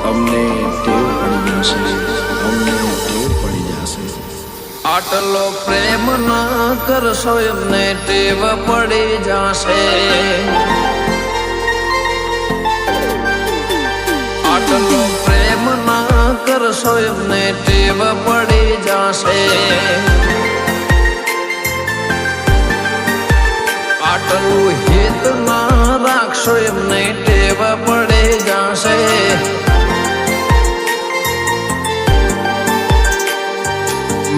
અમને ટેવ પડી જશે, અમને ટેવ પડી જશે. આટલો પ્રેમ ના કરશો એમને ટેવ પડી જશે. આટલો પ્રેમ ના કરશો એમને ટેવ પડી જશે. આટલું હિત ના રાખશો એમને ટેવ પડી જશે.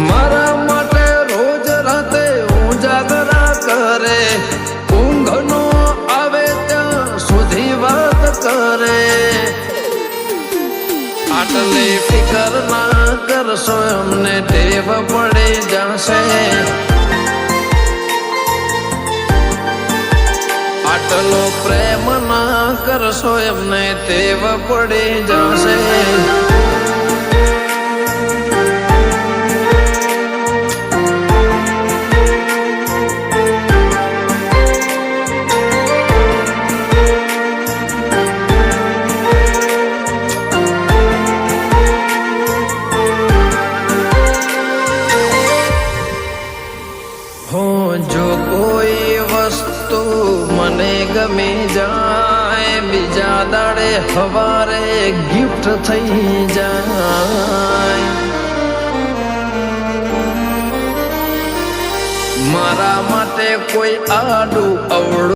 મારા માટે રોજ રાતે ઉજાગરા કરે, ઊંઘ નો આવે ત્યાં સુધી વાત કરે. આટલી ફિકર ના કરશો એમને ટેવ પડી જશે. આટલો પ્રેમ ના કરશો એમને ટેવ પડી જશે. જો કોઈ વસ્તુ મને ગમી જાય, બીજા દાડે હવારે ગિફ્ટ થઈ જાય. મારા માટે કોઈ આડું અવળું